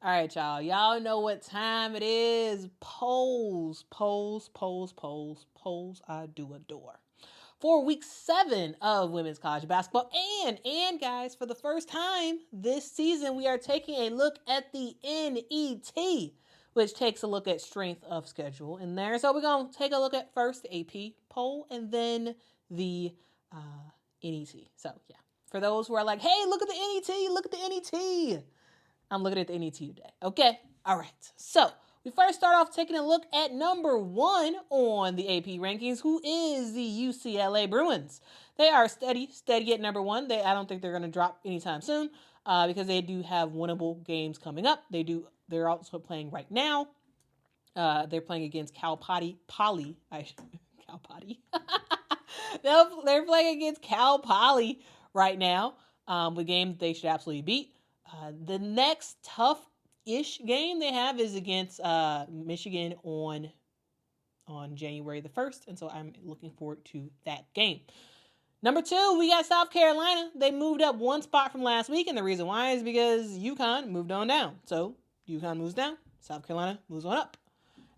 All right, y'all. Y'all know what time it is. Polls, polls, polls, polls, polls. I do adore. For week 7 of women's college basketball, and guys, for the first time this season, we are taking a look at the NET, which takes a look at strength of schedule in there. So we're gonna take a look at first the AP poll and then the NET. So yeah, for those who are like, hey, look at the NET, look at the NET. I'm looking at the NET today. Okay. All right. So we first start off taking a look at number 1 on the AP rankings, who is the UCLA Bruins. They are steady at number 1. I don't think they're going to drop anytime soon because they do have winnable games coming up. They're also playing right now. They're playing against Cal Poly. Cal Poly. They're playing against Cal Poly right now. The game they should absolutely beat. The next tough-ish game they have is against Michigan on January the 1st, and so I'm looking forward to that game. Number 2, we got South Carolina. They moved up one spot from last week, and the reason why is because UConn moved on down. So UConn moves down, South Carolina moves on up.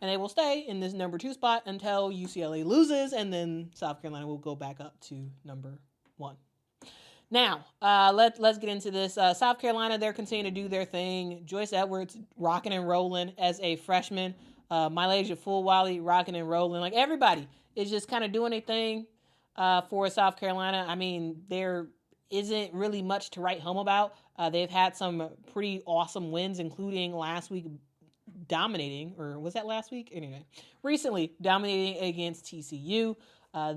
And they will stay in this number 2 spot until UCLA loses, and then South Carolina will go back up to number 1. Now, let's get into this. South Carolina, they're continuing to do their thing. Joyce Edwards rocking and rolling as a freshman. Mylasia Fulwiley rocking and rolling. Like, everybody is just kind of doing a thing for South Carolina. I mean, there isn't really much to write home about. They've had some pretty awesome wins, including last week dominating, or was that last week? Anyway, recently dominating against TCU.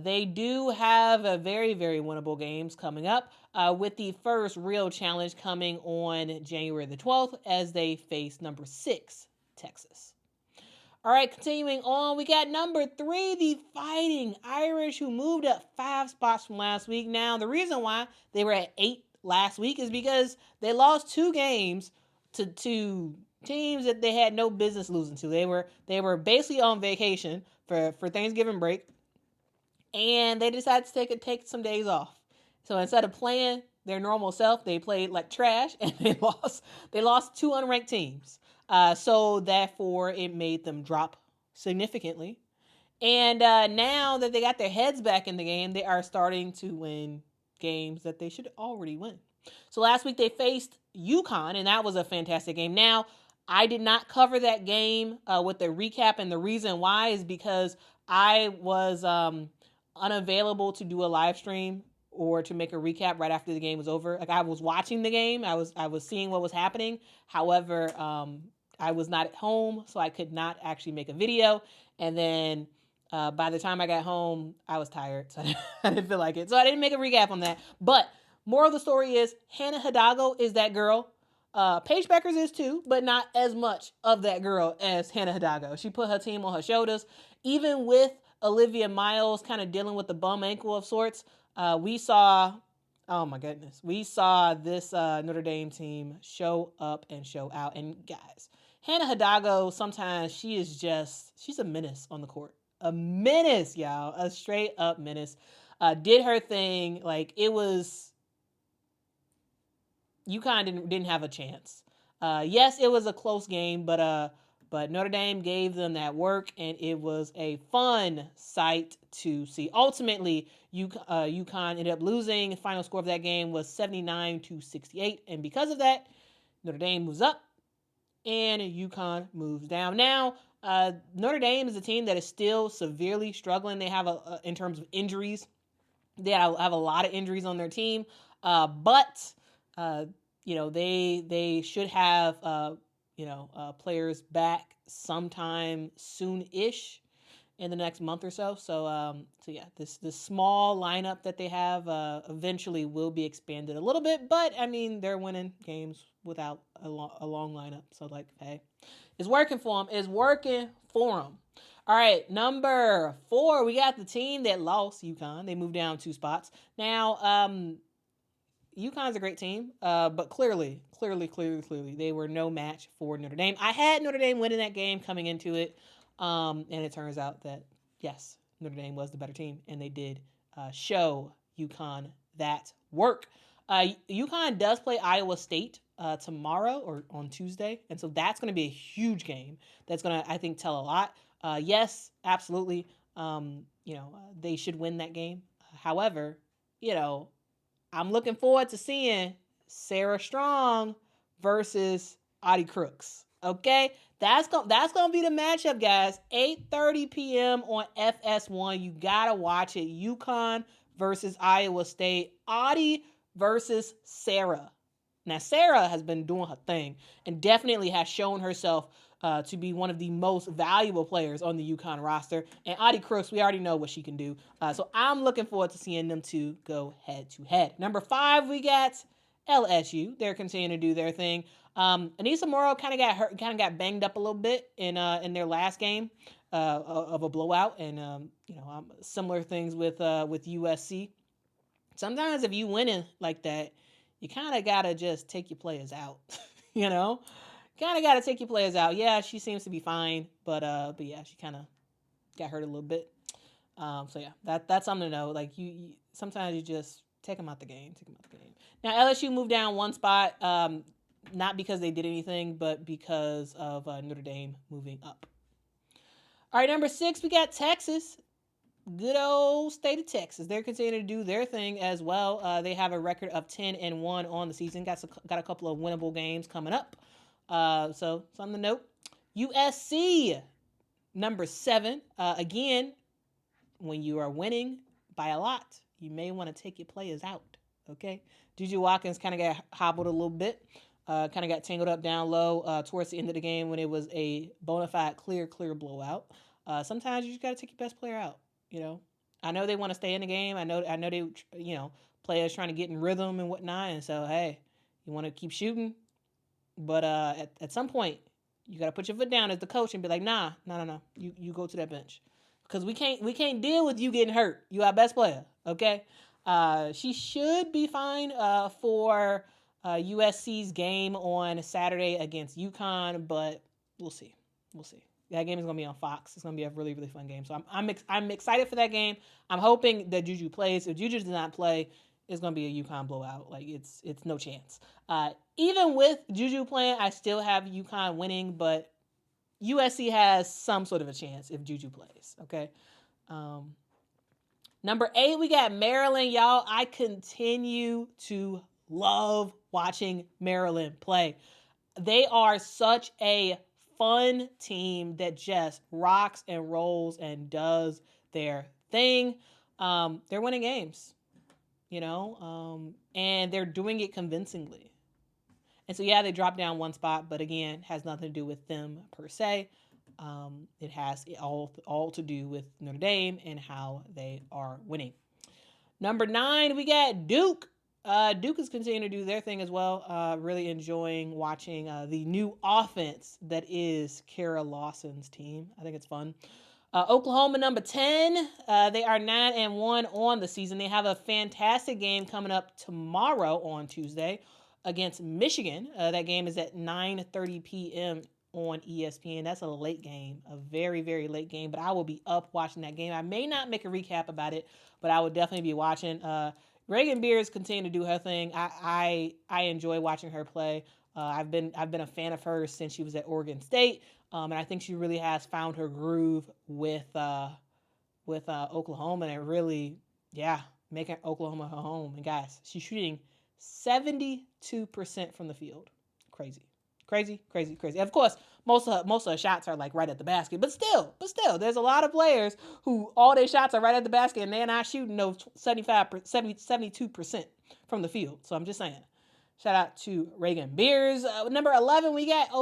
They do have a very, very winnable games coming up with the first real challenge coming on January the 12th as they face number 6, Texas. All right, continuing on, we got number 3, the Fighting Irish, who moved up 5 spots from last week. Now, the reason why they were at 8 last week is because they lost 2 games to teams that they had no business losing to. They were basically on vacation for Thanksgiving break, and they decided to take some days off. So instead of playing their normal self, they played like trash, and they lost. They lost 2 unranked teams. So therefore, it made them drop significantly. And now that they got their heads back in the game, they are starting to win games that they should already win. So last week they faced UConn, and that was a fantastic game. Now, I did not cover that game with the recap, and the reason why is because I was unavailable to do a live stream or to make a recap right after the game was over. Like, I was watching the game, I was seeing what was happening. However, I was not at home, so I could not actually make a video. And then by the time I got home, I was tired, so I didn't feel like it. So I didn't make a recap on that. But moral of the story is Hannah Hidalgo is that girl. Paige Beckers is too, but not as much of that girl as Hannah Hidalgo. She put her team on her shoulders. Even with Olivia Miles kind of dealing with the bum ankle of sorts, we saw, oh my goodness, we saw this Notre Dame team show up and show out. And guys, Hannah Hidalgo, sometimes she's a menace on the court. A menace, y'all. A straight up menace. Did her thing. Like, it was, UConn didn't have a chance. Yes, it was a close game, but Notre Dame gave them that work, and it was a fun sight to see. Ultimately, UConn ended up losing. The final score of that game was 79-68, and because of that, Notre Dame moves up, and UConn moves down. Now, Notre Dame is a team that is still severely struggling. They have in terms of injuries, they have a lot of injuries on their team, but they should have players back sometime soon-ish in the next month or so. So yeah, this small lineup that they have eventually will be expanded a little bit, but I mean, they're winning games without a long lineup. So, like, hey, it's working for them. It's working for them. All right, number 4, we got the team that lost, UConn. They moved down 2 spots. Now, UConn's a great team, but clearly, they were no match for Notre Dame. I had Notre Dame winning that game coming into it, and it turns out that, yes, Notre Dame was the better team, and they did show UConn that work. UConn does play Iowa State tomorrow or on Tuesday, and so that's going to be a huge game. That's going to, I think, tell a lot. Yes, absolutely. They should win that game. However, I'm looking forward to seeing Sarah Strong versus Audie Crooks. Okay, that's gonna be the matchup, guys. 8:30 p.m. on FS1. You gotta watch it. UConn versus Iowa State. Audie versus Sarah. Now, Sarah has been doing her thing and definitely has shown herself to be one of the most valuable players on the UConn roster. And Audie Crooks, we already know what she can do. So I'm looking forward to seeing them two go head to head. Number 5, we got LSU. They're continuing to do their thing. Anissa Morrow kind of got hurt, kind of got banged up a little bit in their last game of a blowout, and similar things with USC. Sometimes if you winning like that, you kind of gotta just take your players out. Kind of gotta take your players out. Yeah, she seems to be fine, but yeah, she kind of got hurt a little bit. So yeah, that's something to know. Like you sometimes you just take them out the game. Now LSU moved down one spot, not because they did anything, but because of Notre Dame moving up. All right, number 6, we got Texas. Good old state of Texas. They're continuing to do their thing as well. They have a record of 10-1 on the season. Got a couple of winnable games coming up. So something to note. USC, number 7. Again, when you are winning by a lot, you may want to take your players out. Okay? Juju Watkins kind of got hobbled a little bit. Kind of got tangled up down low towards the end of the game when it was a bona fide clear blowout. Sometimes you just got to take your best player out. I know they want to stay in the game. I know they, players trying to get in rhythm and whatnot. And so, hey, you want to keep shooting, but at some point, you got to put your foot down as the coach and be like, nah, you go to that bench, because we can't deal with you getting hurt. You our best player, okay? She should be fine for USC's game on Saturday against UConn, but we'll see. That game is going to be on Fox. It's going to be a really, really fun game. So I'm excited for that game. I'm hoping that Juju plays. If Juju does not play, it's going to be a UConn blowout. Like, it's no chance. Even with Juju playing, I still have UConn winning, but USC has some sort of a chance if Juju plays, okay? Number 8, we got Maryland, y'all. I continue to love watching Maryland play. They are such a fun team that just rocks and rolls and does their thing. They're winning games, and they're doing it convincingly. And so, yeah, they dropped down one spot, but again, has nothing to do with them per se. It has all to do with Notre Dame and how they are winning. Number 9, we got Duke. Duke is continuing to do their thing as well. Really enjoying watching the new offense that is Kara Lawson's team. I think it's fun. Oklahoma, number 10. They are 9-1 on the season. They have a fantastic game coming up tomorrow on Tuesday against Michigan. That game is at 9:30 p.m. on ESPN. That's a late game, a very, very late game, but I will be up watching that game. I may not make a recap about it, but I will definitely be watching. Reagan Beers continue to do her thing. I enjoy watching her play. I've been a fan of hers since she was at Oregon State, and I think she really has found her groove with Oklahoma, and really, making Oklahoma her home. And guys, she's shooting 72% from the field. Crazy. Of course, most of her shots are like right at the basket, but still, there's a lot of players who all their shots are right at the basket and they're not shooting those 72% from the field. So I'm just saying, shout out to Reagan Beers. Number 11, we got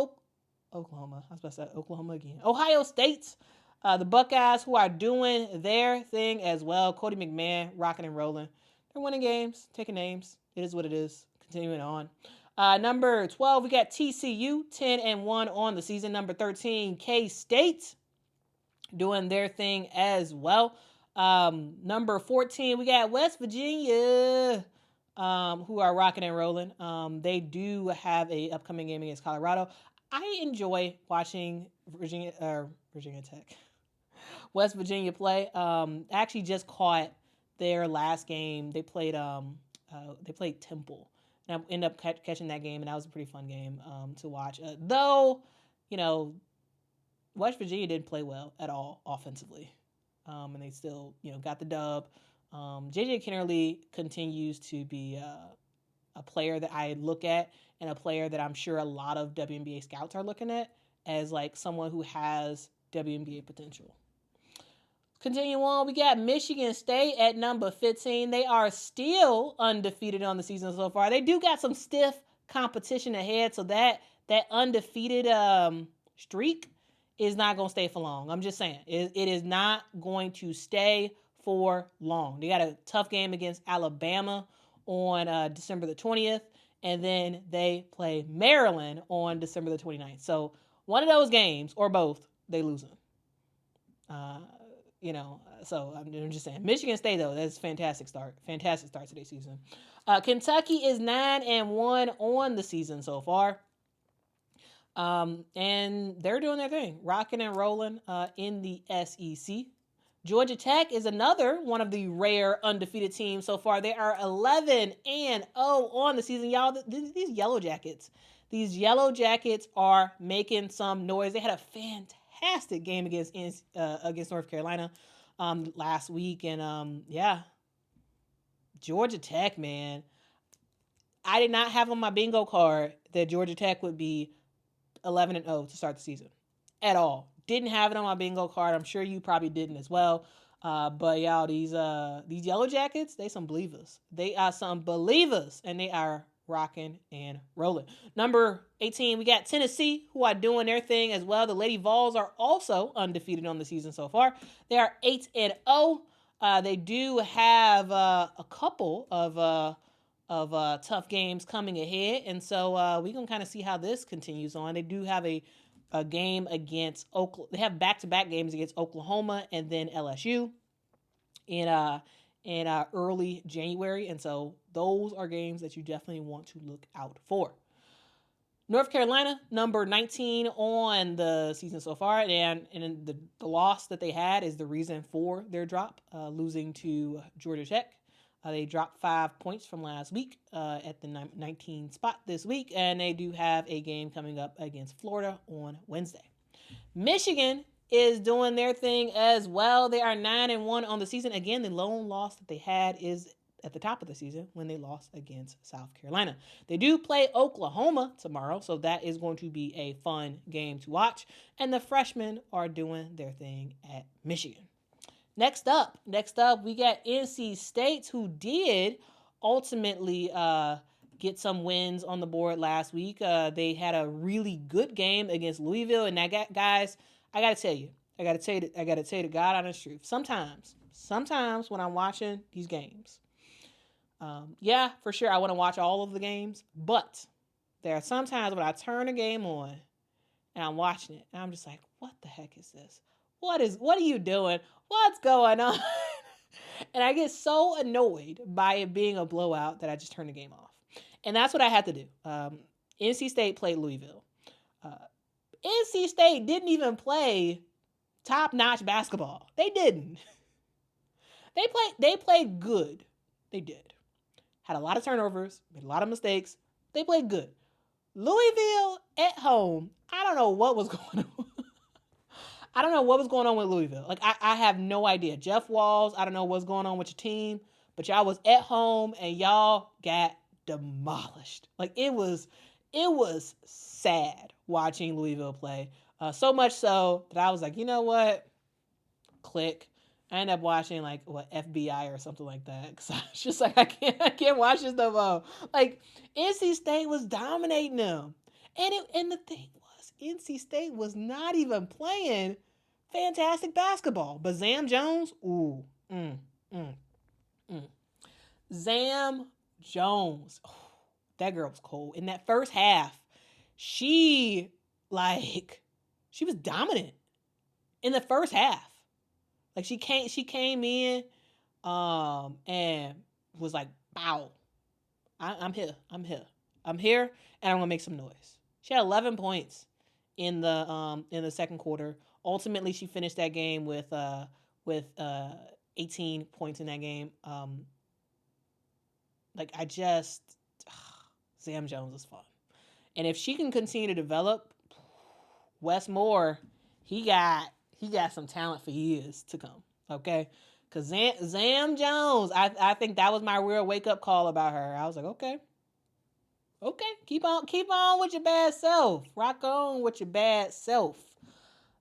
Oklahoma. I was about to say Oklahoma again. Ohio State, the Buckeyes, who are doing their thing as well. Cody McMahon, rocking and rolling. They're winning games, taking names. It is what it is. Continuing on. Number 12, we got TCU, 10-1 on the season. Number 13, K-State, doing their thing as well. Number 14, we got West Virginia, who are rocking and rolling. They do have a upcoming game against Colorado. I enjoy watching Virginia Tech, West Virginia play. I actually just caught their last game. They played They played Temple. And I ended up catching that game, and that was a pretty fun game to watch. Though, West Virginia didn't play well at all offensively, and they still, got the dub. JJ Kennerly continues to be a player that I look at, and a player that I'm sure a lot of WNBA scouts are looking at as like someone who has WNBA potential. Continue on, we got Michigan State at number 15. They are still undefeated on the season so far. They do got some stiff competition ahead, so that undefeated streak is not going to stay for long. I'm just saying. It is not going to stay for long. They got a tough game against Alabama on December the 20th, and then they play Maryland on December the 29th. So one of those games, or both, they losing. So I'm just saying. Michigan State, though, that's a fantastic start. Fantastic start to their season. Kentucky is 9-1 on the season so far. And they're doing their thing, rocking and rolling in the SEC. Georgia Tech is another one of the rare undefeated teams so far. They are 11-0 on the season. Y'all, these Yellow Jackets are making some noise. They had a fantastic game against North Carolina last week. And, Georgia Tech, man. I did not have on my bingo card that Georgia Tech would be 11-0 to start the season at all. Didn't have it on my bingo card. I'm sure you probably didn't as well. But y'all, these Yellow Jackets, they some believers. They are some believers, and they are rocking and rolling. Number 18, we got Tennessee, who are doing their thing as well. The Lady Vols are also undefeated on the season so far. They are 8-0. They do have a couple of tough games coming ahead, and so we're going to kind of see how this continues on. They do have a game against Oklahoma. They have back-to-back games against Oklahoma and then LSU in early January, and so those are games that you definitely want to look out for. North Carolina, number 19 on the season so far, and the loss that they had is the reason for their drop, losing to Georgia Tech. They dropped 5 points from last week at the 19 spot this week, and they do have a game coming up against Florida on Wednesday. Michigan is doing their thing as well. They are 9-1 on the season. Again, the lone loss that they had is at the top of the season when they lost against South Carolina. They do play Oklahoma tomorrow, so that is going to be a fun game to watch, and the freshmen are doing their thing at Michigan. Next up, we got NC State, who did ultimately get some wins on the board last week. They had a really good game against Louisville, and guys, I gotta tell you the God honest truth. Sometimes when I'm watching these games, for sure I want to watch all of the games, but there are sometimes when I turn a game on and I'm watching it, and I'm just like, what the heck is this? What are you doing? What's going on? And I get so annoyed by it being a blowout that I just turn the game off. And that's what I had to do. NC State played Louisville. NC State didn't even play top-notch basketball. They didn't. They played good. They did. Had a lot of turnovers, made a lot of mistakes. They played good. Louisville at home, I don't know what was going on. I don't know what was going on with Louisville. Like, I have no idea. Jeff Walls, I don't know what's going on with your team, but y'all was at home and y'all got demolished. Like, it was sad watching Louisville play. So much so that I was like, you know what? Click. I ended up watching FBI or something like that. Cause I was just like, I can't watch this no more. Like, NC State was dominating them. And the thing was, NC State was not even playing fantastic basketball. But Zam Jones, Zam Jones, that girl was cold. In that first half, she was dominant in the first half. Like, she came in and was like, "Bow, I'm here, and I'm gonna make some noise." She had 11 points in the second quarter. Ultimately, she finished that game with 18 points in that game. Like, Sam Jones is fun. And if she can continue to develop, Wes Moore, he got some talent for years to come. Okay? Because Sam Jones, I think that was my real wake-up call about her. I was like, okay, keep on with your bad self. Rock on with your bad self,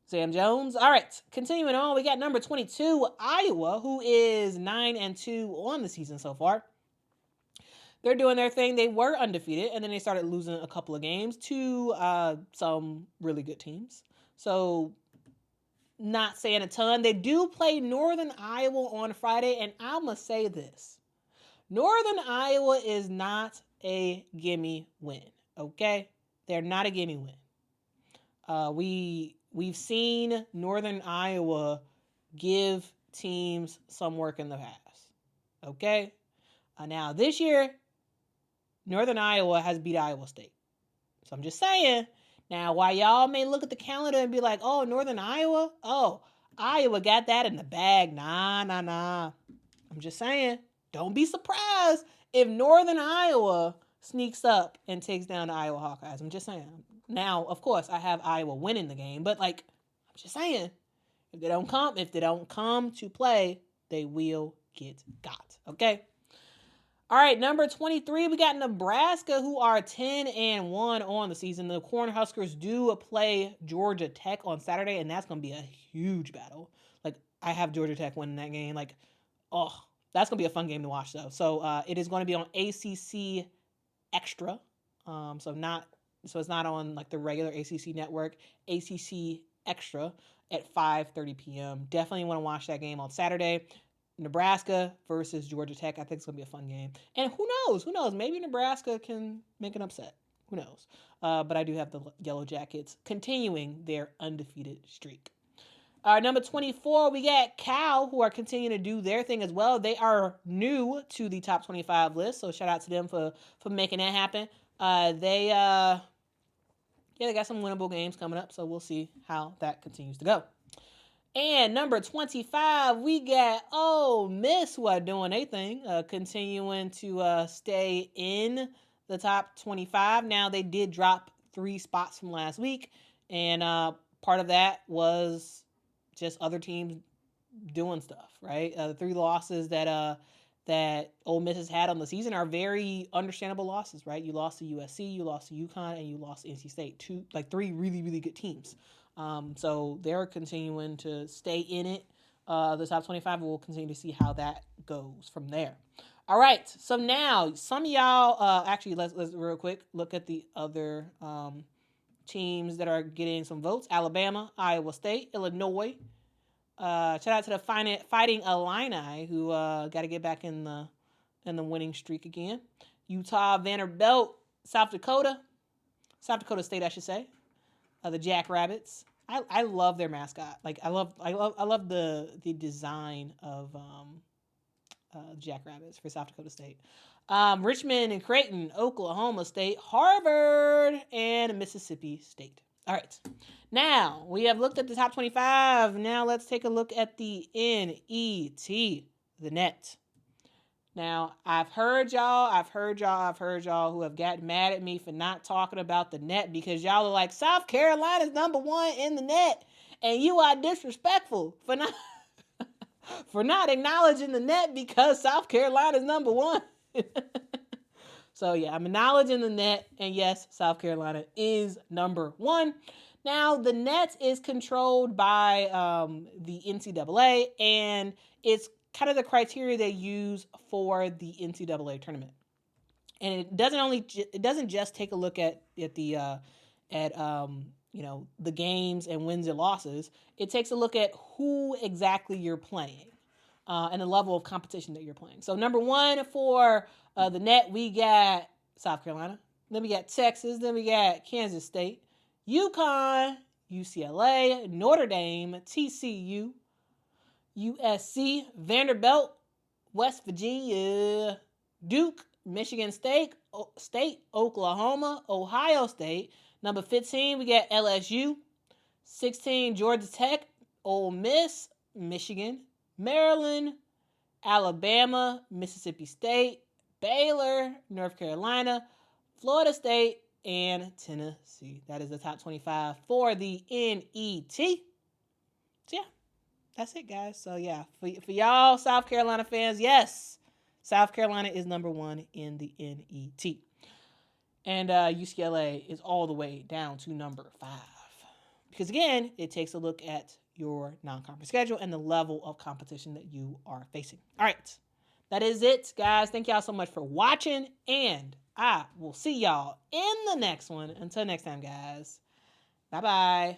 Sam Jones. All right, continuing on, we got number 22, Iowa, who is 9-2 on the season so far. They're doing their thing. They were undefeated, and then they started losing a couple of games to some really good teams. So, not saying a ton. They do play Northern Iowa on Friday, and I must say this. Northern Iowa is not a gimme win, okay? They're not a gimme win. We've seen Northern Iowa give teams some work in the past, okay? Now, this year, Northern Iowa has beat Iowa State. So I'm just saying. Now, while y'all may look at the calendar and be like, oh, Northern Iowa? Oh, Iowa got that in the bag. Nah. I'm just saying. Don't be surprised if Northern Iowa sneaks up and takes down the Iowa Hawkeyes. I'm just saying. Now, of course, I have Iowa winning the game, but I'm just saying, if they don't come to play, they will get got. Okay? All right, number 23, we got Nebraska, who are 10-1 on the season. The Cornhuskers do play Georgia Tech on Saturday, and that's going to be a huge battle. I have Georgia Tech winning that game. That's going to be a fun game to watch, though. So it is going to be on ACC Extra. So it's not on the regular ACC network. ACC Extra at 5:30 p.m. Definitely want to watch that game on Saturday. Nebraska versus Georgia Tech. I think it's going to be a fun game. And who knows? Maybe Nebraska can make an upset. Who knows? But I do have the Yellow Jackets continuing their undefeated streak. Number 24, we got Cal, who are continuing to do their thing as well. They are new to the top 25 list, so shout out to them for making that happen. They got some winnable games coming up, so we'll see how that continues to go. And number 25, we got Ole Miss, who are doing their thing, continuing to stay in the top 25. Now, they did drop 3 spots from last week, and part of that was just other teams doing stuff, right? The 3 losses that Ole Miss has had on the season are very understandable losses, right? You lost to USC, you lost to UConn, and you lost to NC State. 3 really, really good teams. So they're continuing to stay in it, the top 25, and we'll continue to see how that goes from there. All right, so now some of y'all, let's real quick look at the other teams that are getting some votes. Alabama, Iowa State, Illinois. Shout out to the Fighting Illini, who got to get back in the winning streak again. Utah, Vanderbilt, South Dakota State, I should say. The Jackrabbits. I love their mascot. I love the design of Jackrabbits for South Dakota State. Richmond and Creighton, Oklahoma State, Harvard, and Mississippi State. All right. Now, we have looked at the top 25. Now, let's take a look at the NET, the net. Now, I've heard y'all who have gotten mad at me for not talking about the net because y'all are like, South Carolina's number 1 in the net, and you are disrespectful for not acknowledging the net because South Carolina's number 1. So, yeah, I'm acknowledging the net, and yes, South Carolina is number 1. Now, the net is controlled by the NCAA, and it's kind of the criteria they use for the NCAA tournament. And it doesn't just take a look at the games and wins and losses. It takes a look at who exactly you're playing and the level of competition that you're playing. So number 1 for the net, we got South Carolina. Then we got Texas. Then we got Kansas State, UConn, UCLA, Notre Dame, TCU, USC, Vanderbilt, West Virginia, Duke, Michigan State, Oklahoma, Ohio State. Number 15, we got LSU. 16, Georgia Tech, Ole Miss, Michigan, Maryland, Alabama, Mississippi State, Baylor, North Carolina, Florida State, and Tennessee. That is the top 25 for the NET. So, yeah, that's it, guys. So, yeah, for y'all South Carolina fans, yes, South Carolina is number 1 in the NET. And UCLA is all the way down to number 5. Because, again, it takes a look at your non-conference schedule and the level of competition that you are facing. All right. That is it, guys. Thank y'all so much for watching. And I will see y'all in the next one. Until next time, guys. Bye-bye.